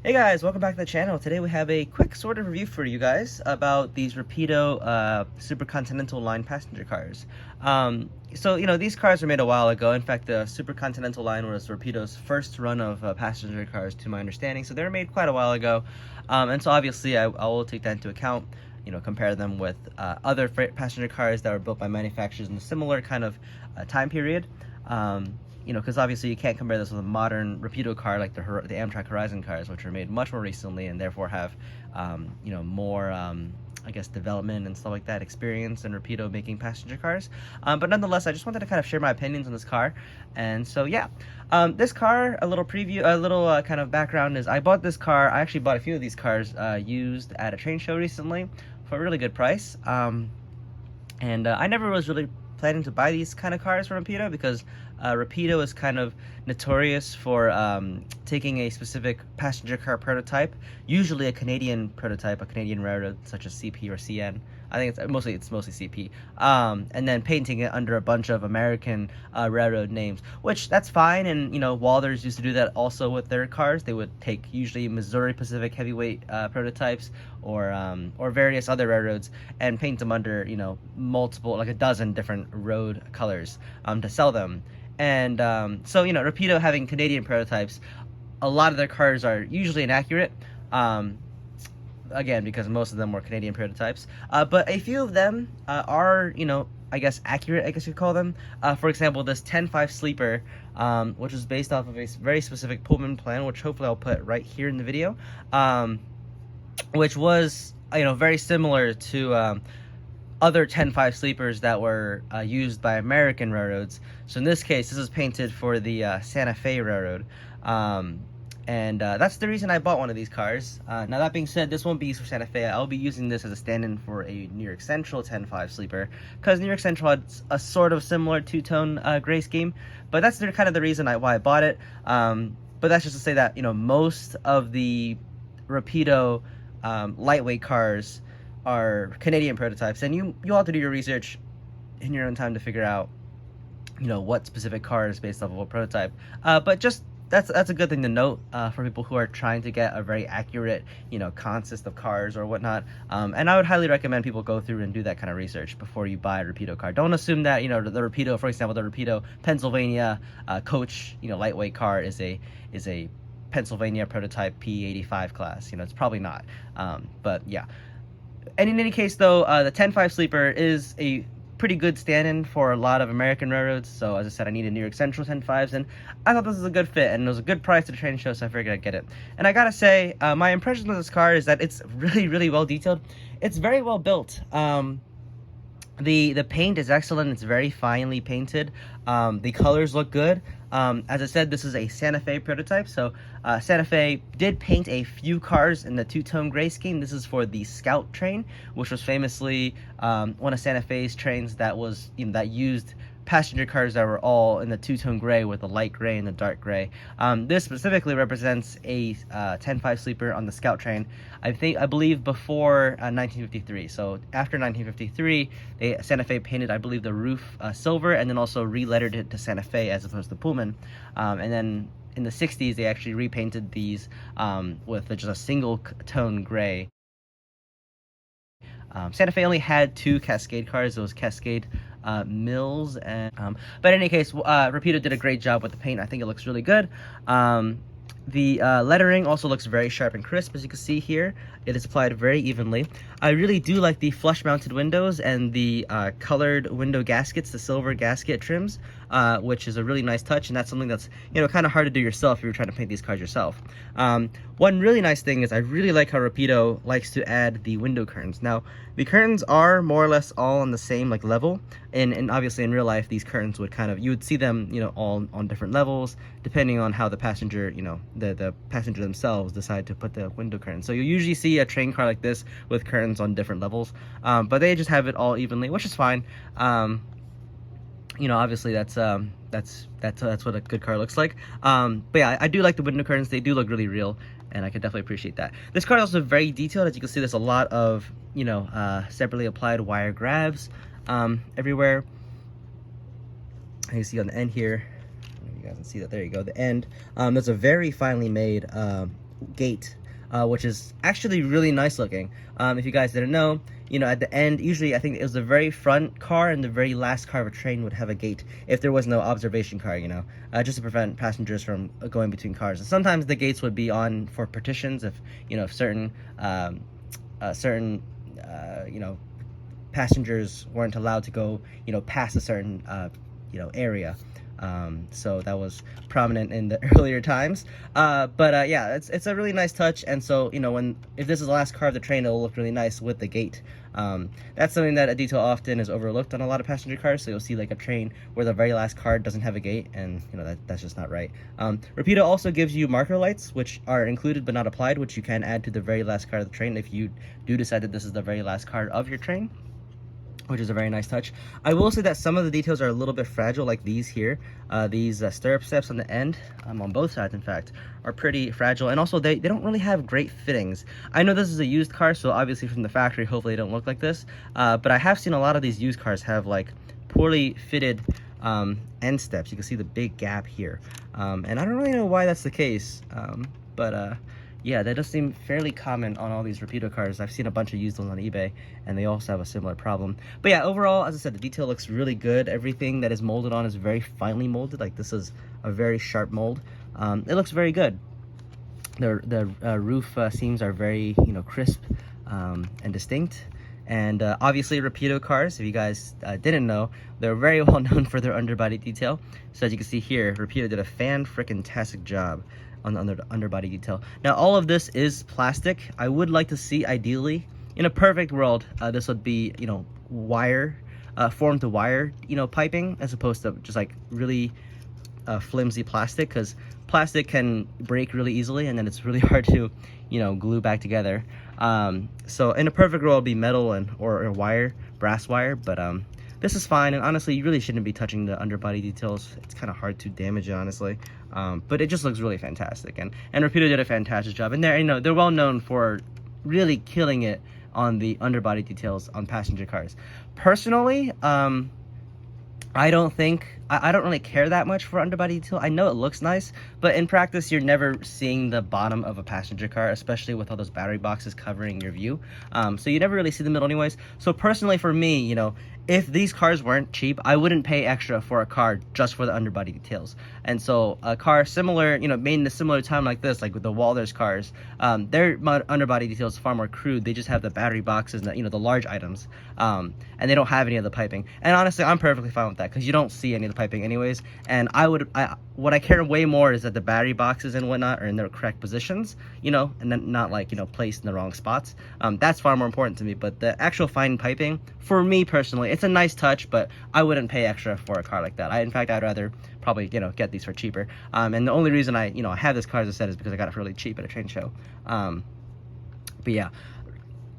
Hey guys, welcome back to the channel. Today we have a quick sort of review for you guys about these Rapido Super Continental Line passenger cars. These cars were made a while ago. In fact, the Super Continental Line was Rapido's first run of passenger cars, to my understanding. So they were made quite a while ago. And so obviously I will take that into account, compare them with other passenger cars that were built by manufacturers in a similar kind of time period. Because obviously you can't compare this with a modern Rapido car like the Amtrak Horizon cars, which were made much more recently and therefore have, more, I guess, development and stuff like that, experience in Rapido making passenger cars. But nonetheless, I just wanted to kind of share my opinions on this car. And so, yeah, this car, a little preview, a little kind of background is I bought this car. I actually bought a few of these cars used at a train show recently for a really good price. I never was really planning to buy these kind of cars from Rapido because Rapido is kind of notorious for taking a specific passenger car prototype, usually a Canadian prototype, a Canadian railroad such as CP or CN. I think it's mostly CP, and then painting it under a bunch of American railroad names, which that's fine. And Walthers used to do that also with their cars. They would take usually Missouri Pacific heavyweight prototypes or various other railroads and paint them under multiple, like a dozen different road colors to sell them. And Rapido having Canadian prototypes, a lot of their cars are usually inaccurate. Again, because most of them were Canadian prototypes, but a few of them are, I guess, accurate, I guess you'd call them. For example, this 10-5 sleeper, which is based off of a very specific Pullman plan, which hopefully I'll put right here in the video, which was, very similar to other 10-5 sleepers that were used by American railroads. So in this case, this is painted for the Santa Fe Railroad. That's the reason I bought one of these cars. Now that being said, this won't be used for Santa Fe. I'll be using this as a stand-in for a New York Central 10-5 sleeper, because New York Central had a sort of similar two-tone gray scheme. But that's kind of the reason why I bought it. But that's just to say that most of the Rapido lightweight cars are Canadian prototypes, and you'll have to do your research in your own time to figure out what specific car is based off of what prototype. But just that's a good thing to note for people who are trying to get a very accurate consist of cars or whatnot. And I would highly recommend people go through and do that kind of research before you buy a Rapido car. Don't assume that the Rapido, for example, the Rapido Pennsylvania coach lightweight car is a Pennsylvania prototype P85 class. It's probably not. But yeah. And in any case, though, the 10-5 sleeper is a pretty good stand-in for a lot of American railroads. So as I said, I needed New York Central 10-5s, and I thought this was a good fit, and it was a good price at the train show, so I figured I'd get it. And I gotta say, my impression of this car is that it's really, really well detailed. It's very well built. The paint is excellent. It's very finely painted. The colors look good. As I said, this is a Santa Fe prototype, so Santa Fe did paint a few cars in the two-tone gray scheme. This is for the Scout train, which was famously one of Santa Fe's trains that was that used passenger cars that were all in the two-tone gray with the light gray and the dark gray. This specifically represents a 10-5 sleeper on the Scout train. I believe before 1953. So after 1953, Santa Fe painted, I believe, the roof silver, and then also re-lettered it to Santa Fe as opposed to Pullman. And then in the 60s, they actually repainted these with just a single tone gray. Santa Fe only had two Cascade cars. It was Cascade Mills, and but in any case, Rapido did a great job with the paint. I think it looks really good. The lettering also looks very sharp and crisp, as you can see here. It is applied very evenly. I really do like the flush mounted windows and the colored window gaskets, the silver gasket trims, which is a really nice touch, and that's something that's kind of hard to do yourself if you're trying to paint these cars yourself. One really nice thing is I really like how Rapido likes to add the window curtains. Now, the curtains are more or less all on the same level, and obviously in real life these curtains would you would see them all on different levels depending on how the passenger the passenger themselves decide to put the window curtains. So you usually see a train car like this with curtains on different levels, but they just have it all evenly, which is fine. Obviously that's what a good car looks like. But yeah, I do like the window curtains. They do look really real, and I can definitely appreciate that. This car is also very detailed. As you can see, there's a lot of separately applied wire grabs everywhere. You can see on the end here, you guys can see that. There you go, the end. There's a very finely made gate, which is actually really nice looking. If you guys didn't know, you know, at the end, usually I think it was the very front car and the very last car of a train would have a gate if there was no observation car, you know, just to prevent passengers from going between cars. And sometimes the gates would be on for partitions if, you know, if certain you know, passengers weren't allowed to go, you know, past a certain you know, area. So that was prominent in the earlier times, but yeah, it's a really nice touch. And so, you know, if this is the last car of the train, it'll look really nice with the gate. That's something that a detail often is overlooked on a lot of passenger cars. So you'll see like a train where the very last car doesn't have a gate, and you know, that's just not right. Rapido also gives you marker lights, which are included but not applied, which you can add to the very last car of the train if you do decide that this is the very last car of your train, which is a very nice touch. I will say that some of the details are a little bit fragile, like these here. These stirrup steps on the end, on both sides in fact, are pretty fragile, and also they don't really have great fittings. I know this is a used car, so obviously from the factory, hopefully they don't look like this, but I have seen a lot of these used cars have like poorly fitted end steps. You can see the big gap here, and I don't really know why that's the case, but yeah, that does seem fairly common on all these Rapido cars. I've seen a bunch of used ones on eBay, and they also have a similar problem. But yeah, overall, as I said, the detail looks really good. Everything that is molded on is very finely molded. Like, this is a very sharp mold. It looks very good. The roof seams are very, you know, crisp and distinct. And obviously, Rapido cars, if you guys didn't know, they're very well known for their underbody detail. So as you can see here, Rapido did a fan-frickin-tastic job on the underbody detail. Now, all of this is plastic. I would like to see, ideally, in a perfect world, this would be, you know, wire, form to wire, you know, piping, as opposed to just like really flimsy plastic, because plastic can break really easily, and then it's really hard to, you know, glue back together. So in a perfect world, it'd be metal or wire, brass wire, but this is fine. And honestly, you really shouldn't be touching the underbody details. It's kind of hard to damage it, honestly. But it just looks really fantastic, and Rapido did a fantastic job. And they're, you know, they're well known for really killing it on the underbody details on passenger cars. Personally, I don't really care that much for underbody detail. I know it looks nice, but in practice, you're never seeing the bottom of a passenger car, especially with all those battery boxes covering your view. So you never really see the middle anyways. So personally for me, you know, if these cars weren't cheap, I wouldn't pay extra for a car just for the underbody details. And so a car similar, you know, made in a similar time like this, like with the Walthers cars, their underbody details are far more crude. They just have the battery boxes and, you know, the large items, and they don't have any of the piping. And honestly, I'm perfectly fine with that, because you don't see any of the piping anyways. And what I care way more is that the battery boxes and whatnot are in their correct positions, you know, and then not like, you know, placed in the wrong spots. That's far more important to me. But the actual fine piping, for me personally, it's a nice touch, but I wouldn't pay extra for a car like that. In fact, I'd rather probably, you know, get these for cheaper. And the only reason I have this car, as I said, is because I got it for really cheap at a train show. But yeah.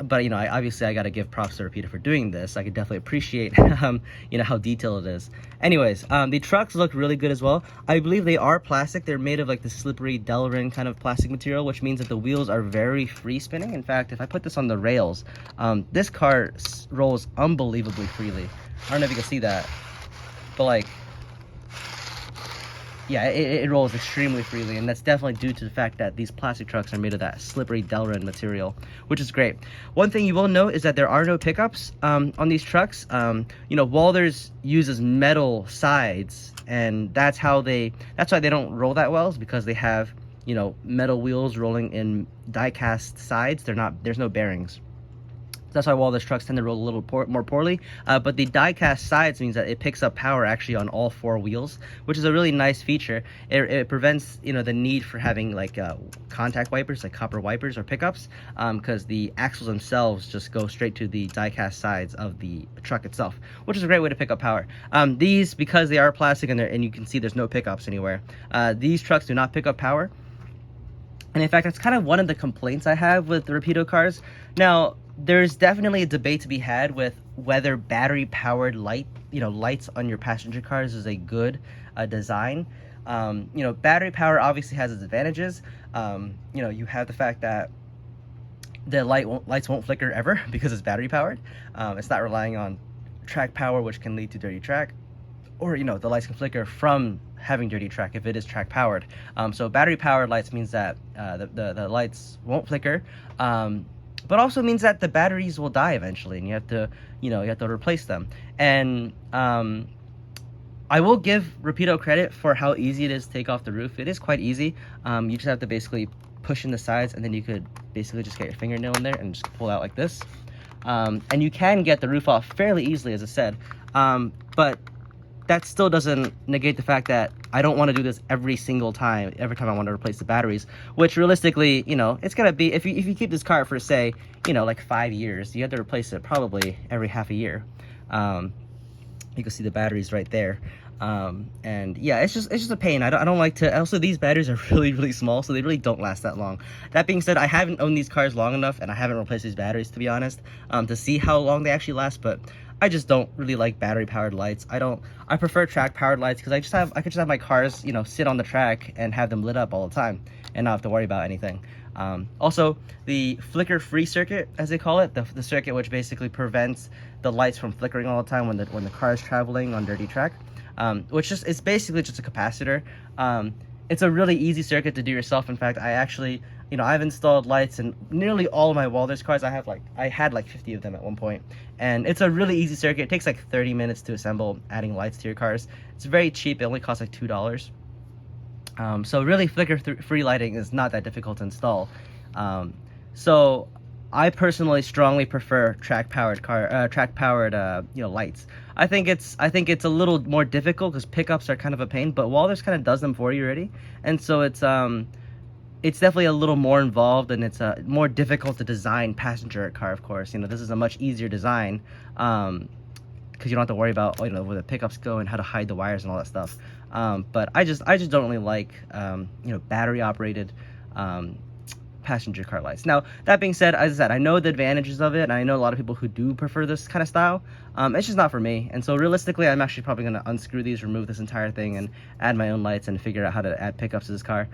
But, you know, obviously I got to give props to Rapido for doing this. I could definitely appreciate, you know, how detailed it is. Anyways, the trucks look really good as well. I believe they are plastic. They're made of like the slippery Delrin kind of plastic material, which means that the wheels are very free spinning. In fact, if I put this on the rails, this car rolls unbelievably freely. I don't know if you can see that, but like, yeah, it rolls extremely freely, and that's definitely due to the fact that these plastic trucks are made of that slippery Delrin material, which is great. One thing you will note is that there are no pickups on these trucks. You know, Walthers uses metal sides, and that's why they don't roll that well, is because they have, you know, metal wheels rolling in die-cast sides. There's no bearings. That's why Walthers trucks tend to roll a little more poorly, but the die-cast sides means that it picks up power actually on all four wheels, which is a really nice feature. It prevents, you know, the need for having like contact wipers, like copper wipers or pickups, because the axles themselves just go straight to the die-cast sides of the truck itself, which is a great way to pick up power. These, because they are plastic and you can see there's no pickups anywhere, these trucks do not pick up power. And in fact, that's kind of one of the complaints I have with the Rapido cars. Now, there's definitely a debate to be had with whether battery-powered lights on your passenger cars is a good design. You know, battery power obviously has its advantages. You know, you have the fact that the lights won't flicker ever because it's battery-powered. It's not relying on track power, which can lead to dirty track. Or, you know, the lights can flicker from having dirty track if it is track powered. So battery powered lights means that the lights won't flicker, but also means that the batteries will die eventually, and you have to replace them. And I will give Rapido credit for how easy it is to take off the roof. It is quite easy. You just have to basically push in the sides, and then you could basically just get your fingernail in there and just pull out like this. And you can get the roof off fairly easily, as I said, but that still doesn't negate the fact that I don't want to do this every time I want to replace the batteries, which realistically, it's gonna be, if you keep this car for, say, like 5 years, you have to replace it probably every half a year. You can see the batteries right there. And yeah, it's just a pain. I don't like to. Also, these batteries are really small, so they really don't last that long. That being said, I haven't owned these cars long enough, and I haven't replaced these batteries, to be honest, to see how long they actually last. But I just don't really like battery powered lights. I prefer track powered lights because I could just have my cars, sit on the track and have them lit up all the time and not have to worry about anything. Also, the flicker free circuit, as they call it, the circuit which basically prevents the lights from flickering all the time when the car is traveling on dirty track, which it's basically just a capacitor. It's a really easy circuit to do yourself. In fact, I actually, I've installed lights in nearly all of my Walthers cars. I had like 50 of them at one point, and it's a really easy circuit. It takes like 30 minutes to assemble, adding lights to your cars. It's very cheap. It only costs like $2. So really, flicker-free lighting is not that difficult to install. So I personally strongly prefer track-powered lights. I think it's a little more difficult because pickups are kind of a pain, but Walthers kind of does them for you already, and so it's definitely a little more involved, and it's more difficult to design passenger car. Of course, this is a much easier design because you don't have to worry about where the pickups go and how to hide the wires and all that stuff. But I just don't really like battery operated passenger car lights. Now, that being said, as I said, I know the advantages of it, and I know a lot of people who do prefer this kind of style. It's just not for me, and so realistically, I'm actually probably going to unscrew these, remove this entire thing, and add my own lights and figure out how to add pickups to this car.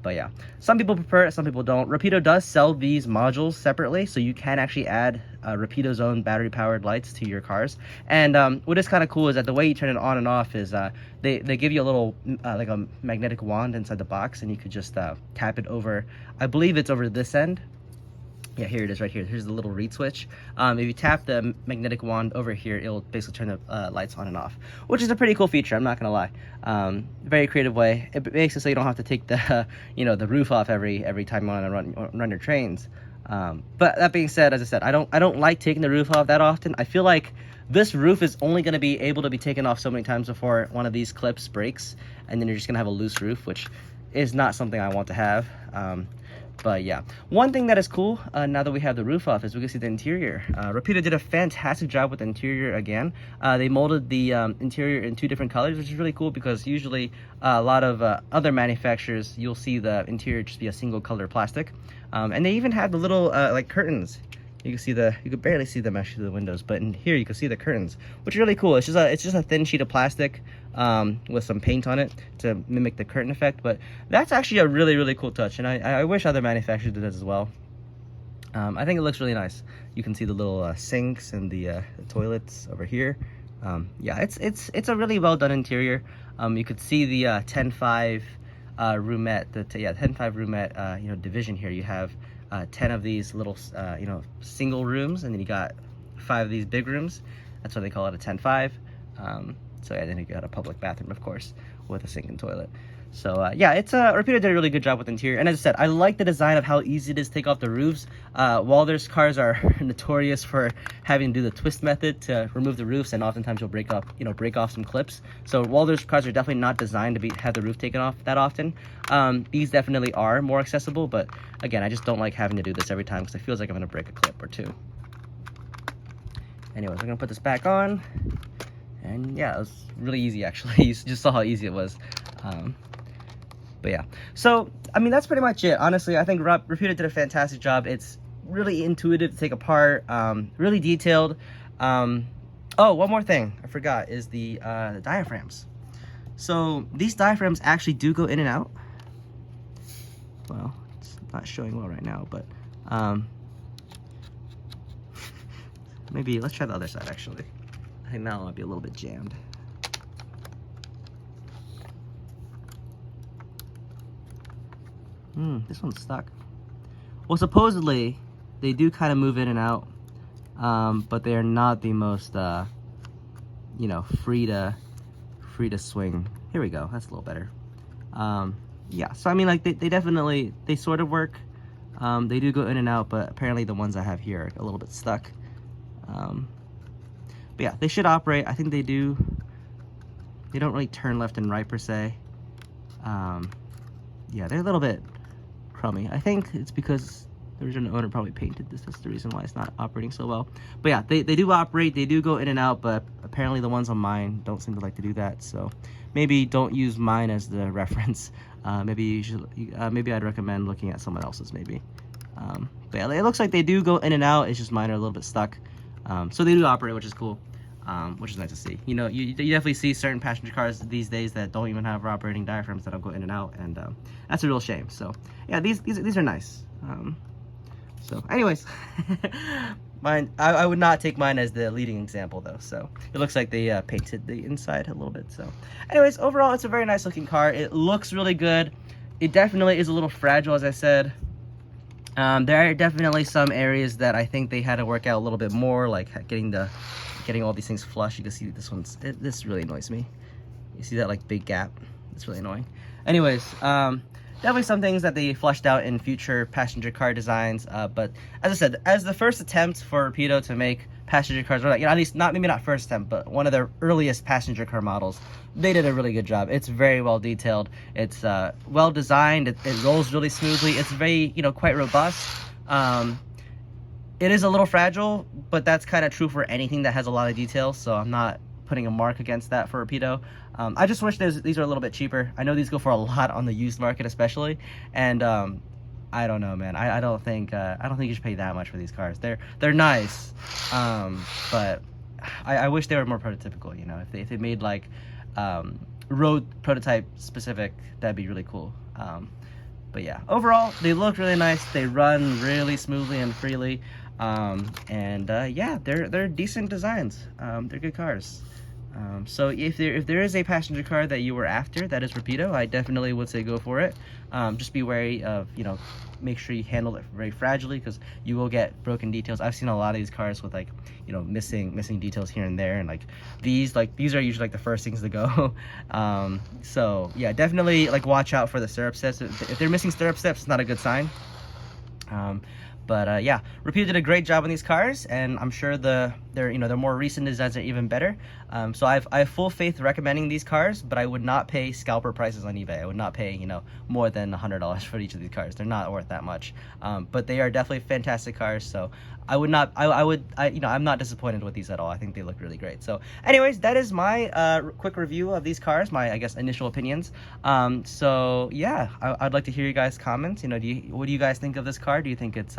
But yeah, some people prefer it, some people don't. Rapido does sell these modules separately, so you can actually add Rapido's own battery-powered lights to your cars. And what is kind of cool is that the way you turn it on and off is they give you a little like a magnetic wand inside the box, and you could just tap it over. I believe it's over this end. Yeah, here it is right here. Here's the little reed switch. If you tap the magnetic wand over here, it'll basically turn the lights on and off, which is a pretty cool feature, I'm not gonna lie. Very creative way. It makes it so you don't have to take the the roof off every time you want to run your trains. But that being said, as I said, I don't like taking the roof off that often. I feel like this roof is only going to be able to be taken off so many times before one of these clips breaks, and then you're just gonna have a loose roof, which is not something I want to have. But yeah, one thing that is cool now that we have the roof off is we can see the interior. Rapido did a fantastic job with the interior again. They molded the interior in 2 different colors, which is really cool because usually a lot of other manufacturers, you'll see the interior just be a single color plastic. And they even have the little like curtains. You can barely see them actually through the windows, but in here you can see the curtains, which is really cool. It's just a thin sheet of plastic with some paint on it to mimic the curtain effect. But that's actually a really cool touch, and I wish other manufacturers did this as well. I think it looks really nice. You can see the little sinks and the toilets over here. Yeah, it's a really well done interior. You could see the 10.5 roomette, 10.5 roomette division here. You have 10 of these little single rooms, and then you got 5 of these big rooms. That's why they call it a 10.5. So yeah, then you got a public bathroom, of course, with a sink and toilet. So yeah, Rapido did a really good job with the interior. And as I said, I like the design of how easy it is to take off the roofs. Walthers cars are notorious for having to do the twist method to remove the roofs, and oftentimes you'll break off some clips. So Walthers cars are definitely not designed to have the roof taken off that often. These definitely are more accessible, but again, I just don't like having to do this every time because it feels like I'm gonna break a clip or 2. Anyways, I'm gonna put this back on, and yeah, it was really easy actually. You just saw how easy it was. But yeah, so I mean, that's pretty much it. Honestly, I think Rapido did a fantastic job. It's really intuitive to take apart, really detailed. Oh, one more thing I forgot is the diaphragms. So these diaphragms actually do go in and out. Well, it's not showing well right now, but maybe let's try the other side actually. I think that one might be a little bit jammed. This one's stuck. Well, supposedly they do kind of move in and out, but they are not the most, you know, free to swing. Here we go. That's a little better. Yeah. So I mean, like they definitely, they sort of work. They do go in and out, but apparently the ones I have here are a little bit stuck. But yeah, they should operate. I think they do. They don't really turn left and right per se. Yeah, they're a little bit crummy. I think it's because the original owner probably painted this. That's the reason why it's not operating so well. But yeah, they do operate. They do go in and out, but apparently the ones on mine don't seem to like to do that. So maybe don't use mine as the reference. Maybe you should. Maybe I'd recommend looking at someone else's maybe. But yeah, it looks like they do go in and out. It's just mine are a little bit stuck. So they do operate, which is cool. Which is nice to see. You know, you definitely see certain passenger cars these days that don't even have operating diaphragms that don't go in and out, and that's a real shame. So yeah, these are nice. So anyways, mine, I would not take mine as the leading example though. So it looks like they painted the inside a little bit. So anyways, overall it's a very nice looking car. It looks really good. It definitely is a little fragile, as I said. There are definitely some areas that I think they had to work out a little bit more, like getting all these things flush. You can see this really annoys me. You see that like big gap? It's really annoying. Anyways, definitely some things that they flushed out in future passenger car designs. But as I said, as the first attempt for Rapido to make passenger cars, or like, you know, at least maybe not first attempt, but one of their earliest passenger car models, they did a really good job. It's very well detailed. It's well designed. It rolls really smoothly. It's very, you know, quite robust. It is a little fragile, but that's kind of true for anything that has a lot of detail, so I'm not putting a mark against that for Rapido. I just wish these are a little bit cheaper. I know these go for a lot on the used market especially, and I don't know, man. I don't think you should pay that much for these cars. They're nice, but I wish they were more prototypical, you know. If they made like road prototype specific, that'd be really cool. But yeah, overall they look really nice. They run really smoothly and freely. Yeah, they're decent designs. They're good cars. So if there is a passenger car that you were after that is Rapido, I definitely would say go for it. Just be wary of, you know, make sure you handle it very fragilely, because you will get broken details. I've seen a lot of these cars with, like, you know, missing details here and there, and these are usually like the first things to go. So yeah, definitely like watch out for the stirrup steps. If they're missing stirrup steps, it's not a good sign. But yeah, Rapido did a great job on these cars, and I'm sure their more recent designs are even better. So I have full faith recommending these cars, but I would not pay scalper prices on eBay. I would not pay, you know, more than $100 for each of these cars. They're not worth that much. But they are definitely fantastic cars. So I'm not disappointed with these at all. I think they look really great. So anyways, that is my quick review of these cars, my, I guess, initial opinions. So yeah, I'd like to hear you guys' comments. You know, what do you guys think of this car? Do you think it's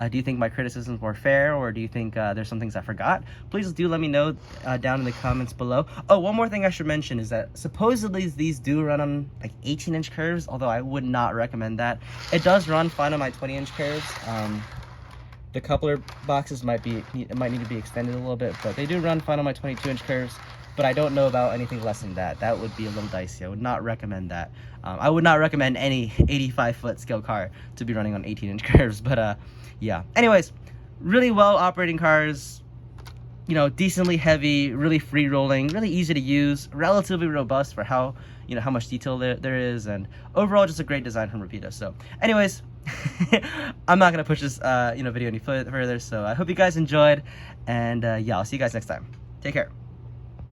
do you think my criticisms were fair, or do you think there's some things I forgot? Please do let me know down in the comments below. Oh, one more thing I should mention is that supposedly these do run on like 18-inch curves, although I would not recommend that. It does run fine on my 20-inch curves. The coupler boxes might need to be extended a little bit, but they do run fine on my 22-inch curves. But I don't know about anything less than that. That would be a little dicey. I would not recommend that. I would not recommend any 85-foot scale car to be running on 18-inch curves. But yeah. Anyways, really well operating cars. You know, decently heavy, really free rolling, really easy to use, relatively robust for how much detail there is, and overall just a great design from Rapido. So, anyways, I'm not gonna push this video any further. So I hope you guys enjoyed, and yeah, I'll see you guys next time. Take care.